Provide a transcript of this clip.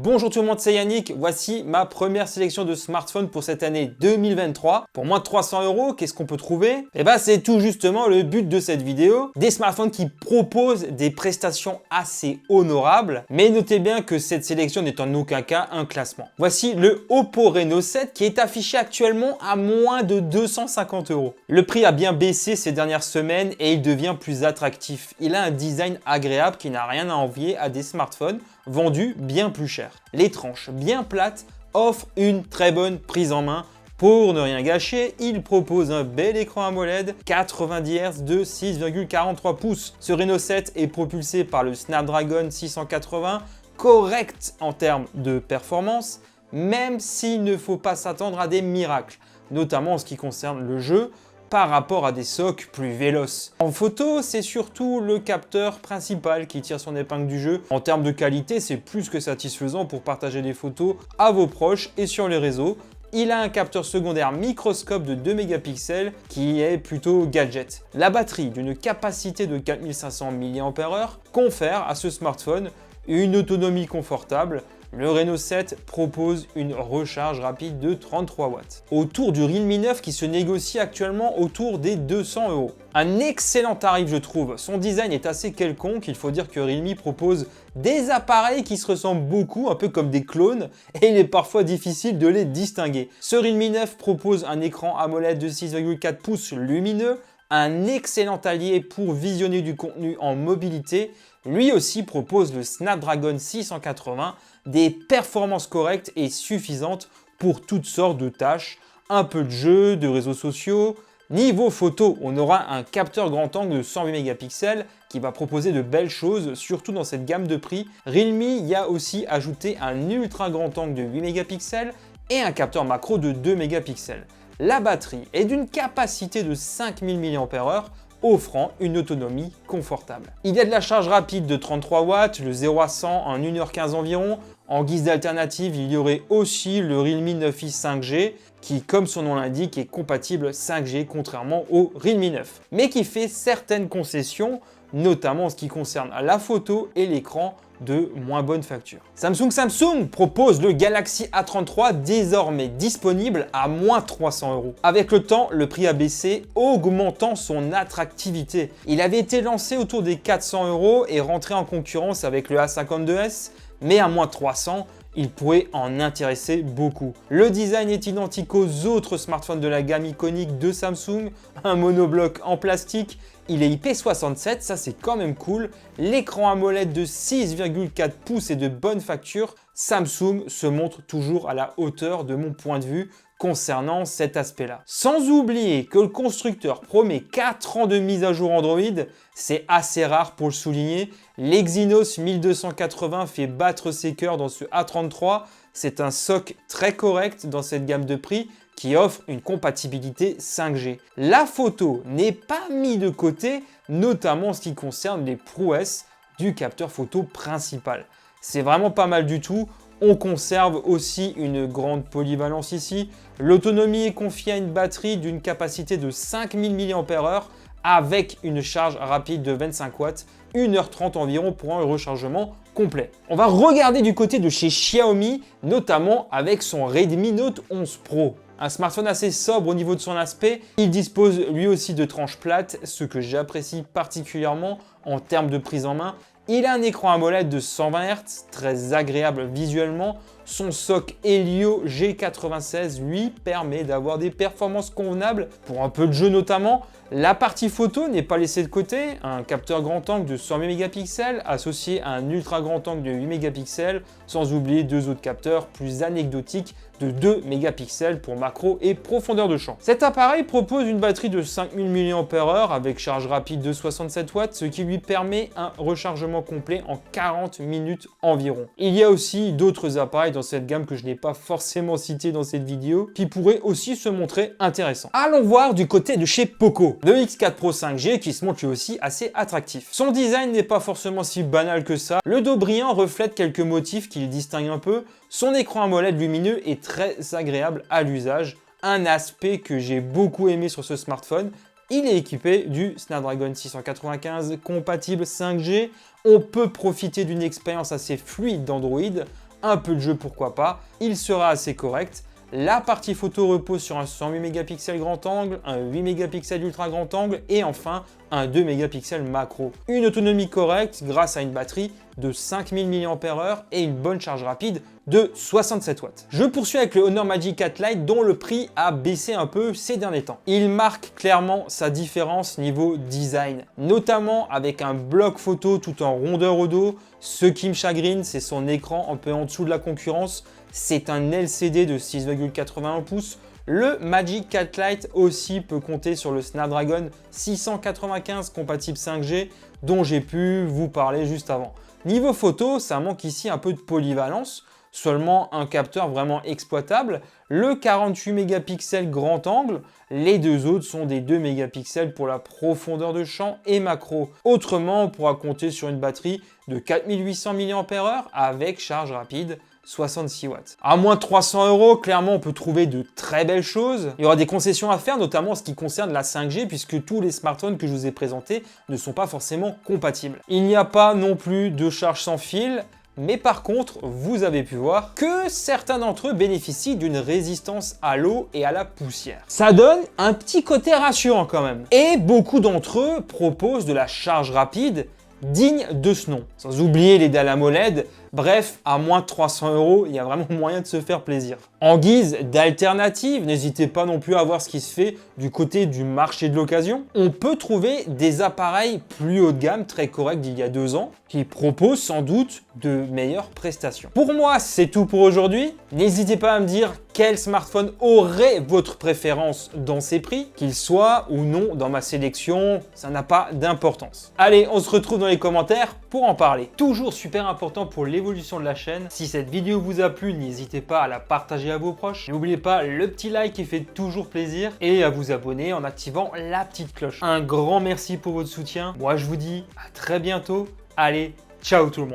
Bonjour tout le monde, c'est Yannick. Voici ma première sélection de smartphones pour cette année 2023. Pour moins de 300 €, qu'est-ce qu'on peut trouver? Eh ben, c'est tout justement le but de cette vidéo. Des smartphones qui proposent des prestations assez honorables. Mais notez bien que cette sélection n'est en aucun cas un classement. Voici le Oppo Reno 7 qui est affiché actuellement à moins de 250 €. Le prix a bien baissé ces dernières semaines et il devient plus attractif. Il a un design agréable qui n'a rien à envier à des smartphones vendus bien plus cher. Les tranches bien plates offrent une très bonne prise en main. Pour ne rien gâcher, il propose un bel écran AMOLED 90 Hz de 6,43 pouces. Ce Reno 7 est propulsé par le Snapdragon 680, correct en termes de performance, même s'il ne faut pas s'attendre à des miracles, notamment en ce qui concerne le jeu, par rapport à des SoC plus véloces. En photo, c'est surtout le capteur principal qui tire son épingle du jeu. En termes de qualité, c'est plus que satisfaisant pour partager des photos à vos proches et sur les réseaux. Il a un capteur secondaire microscope de 2 mégapixels qui est plutôt gadget. La batterie d'une capacité de 4500 mAh confère à ce smartphone une autonomie confortable. Le Reno 7 propose une recharge rapide de 33 watts. Autour du Realme 9 qui se négocie actuellement autour des 200 €. Un excellent tarif je trouve. Son design est assez quelconque. Il faut dire que Realme propose des appareils qui se ressemblent beaucoup, un peu comme des clones, et il est parfois difficile de les distinguer. Ce Realme 9 propose un écran AMOLED de 6,4 pouces lumineux, un excellent allié pour visionner du contenu en mobilité. Lui aussi propose le Snapdragon 680, des performances correctes et suffisantes pour toutes sortes de tâches, un peu de jeux, de réseaux sociaux. Niveau photo, on aura un capteur grand angle de 108 mégapixels qui va proposer de belles choses, surtout dans cette gamme de prix. Realme y a aussi ajouté un ultra grand angle de 8 mégapixels et un capteur macro de 2 mégapixels. La batterie est d'une capacité de 5000 mAh, offrant une autonomie confortable. Il y a de la charge rapide de 33 watts, le 0 à 100 en 1h15 environ. En guise d'alternative, il y aurait aussi le Realme 9i 5G qui, comme son nom l'indique, est compatible 5G contrairement au Realme 9, mais qui fait certaines concessions, notamment en ce qui concerne la photo et l'écran de moins bonne facture. Samsung propose le Galaxy A33 désormais disponible à moins 300 €. Avec le temps, le prix a baissé, augmentant son attractivité. Il avait été lancé autour des 400 € et rentré en concurrence avec le A52s, mais à moins 300 €, il pourrait en intéresser beaucoup. Le design est identique aux autres smartphones de la gamme iconique de Samsung, un monobloc en plastique. Il est IP67, ça c'est quand même cool. L'écran AMOLED de 6,4 pouces et de bonne facture. Samsung se montre toujours à la hauteur de mon point de vue concernant cet aspect-là. Sans oublier que le constructeur promet 4 ans de mise à jour Android, c'est assez rare pour le souligner. L'Exynos 1280 fait battre ses cœurs dans ce A33. C'est un SoC très correct dans cette gamme de prix qui offre une compatibilité 5G. La photo n'est pas mise de côté, notamment en ce qui concerne les prouesses du capteur photo principal. C'est vraiment pas mal du tout. On conserve aussi une grande polyvalence ici. L'autonomie est confiée à une batterie d'une capacité de 5000 mAh avec une charge rapide de 25 watts, 1h30 environ pour un rechargement complet. On va regarder du côté de chez Xiaomi, notamment avec son Redmi Note 11 Pro. Un smartphone assez sobre au niveau de son aspect, il dispose lui aussi de tranches plates, ce que j'apprécie particulièrement en termes de prise en main. Il a un écran AMOLED de 120 Hz, très agréable visuellement. Son SoC Helio G96 lui permet d'avoir des performances convenables pour un peu de jeu notamment. La partie photo n'est pas laissée de côté, un capteur grand angle de 108 mégapixels associé à un ultra grand angle de 8 mégapixels, sans oublier deux autres capteurs plus anecdotiques de 2 mégapixels pour macro et profondeur de champ. Cet appareil propose une batterie de 5000 mAh avec charge rapide de 67 watts, ce qui lui permet un rechargement complet en 40 minutes environ. Il y a aussi d'autres appareils dans cette gamme que je n'ai pas forcément cité dans cette vidéo, qui pourraient aussi se montrer intéressants. Allons voir du côté de chez Poco, le X4 Pro 5G qui se montre lui aussi assez attractif. Son design n'est pas forcément si banal que ça. Le dos brillant reflète quelques motifs qui le distinguent un peu. Son écran AMOLED lumineux est très agréable à l'usage, un aspect que j'ai beaucoup aimé sur ce smartphone. Il est équipé du Snapdragon 695 compatible 5G. On peut profiter d'une expérience assez fluide d'Android, un peu de jeu pourquoi pas, il sera assez correct. La partie photo repose sur un 108 mégapixels grand angle, un 8 mégapixels ultra grand angle et enfin un 2 mégapixels macro. Une autonomie correcte grâce à une batterie de 5000 mAh et une bonne charge rapide de 67 watts. Je poursuis avec le Honor Magic 4 Lite dont le prix a baissé un peu ces derniers temps. Il marque clairement sa différence niveau design, notamment avec un bloc photo tout en rondeur au dos. Ce qui me chagrine, c'est son écran un peu en dessous de la concurrence. C'est un LCD de 6,81 pouces. Le Magic 4 Lite aussi peut compter sur le Snapdragon 695 compatible 5G dont j'ai pu vous parler juste avant. Niveau photo, ça manque ici un peu de polyvalence, seulement un capteur vraiment exploitable, le 48 mégapixels grand angle, les deux autres sont des 2 mégapixels pour la profondeur de champ et macro. Autrement, on pourra compter sur une batterie de 4800 mAh avec charge rapide 66 watts. À moins de 300 €, clairement, on peut trouver de très belles choses. Il y aura des concessions à faire, notamment en ce qui concerne la 5G, puisque tous les smartphones que je vous ai présentés ne sont pas forcément compatibles. Il n'y a pas non plus de charge sans fil, mais par contre, vous avez pu voir que certains d'entre eux bénéficient d'une résistance à l'eau et à la poussière. Ça donne un petit côté rassurant quand même. Et beaucoup d'entre eux proposent de la charge rapide digne de ce nom. Sans oublier les dalles AMOLED. Bref, à moins de 300 €, il y a vraiment moyen de se faire plaisir. En guise d'alternative, n'hésitez pas non plus à voir ce qui se fait du côté du marché de l'occasion. On peut trouver des appareils plus haut de gamme, très corrects d'il y a 2 ans, qui proposent sans doute de meilleures prestations. Pour moi, c'est tout pour aujourd'hui. N'hésitez pas à me dire quel smartphone aurait votre préférence dans ces prix, qu'il soit ou non dans ma sélection, ça n'a pas d'importance. Allez, on se retrouve dans les commentaires pour en parler. Toujours super important pour l'évolution de la chaîne. Si cette vidéo vous a plu, n'hésitez pas à la partager à vos proches. N'oubliez pas le petit like qui fait toujours plaisir et à vous abonner en activant la petite cloche. Un grand merci pour votre soutien. Moi, je vous dis à très bientôt. Allez, ciao tout le monde.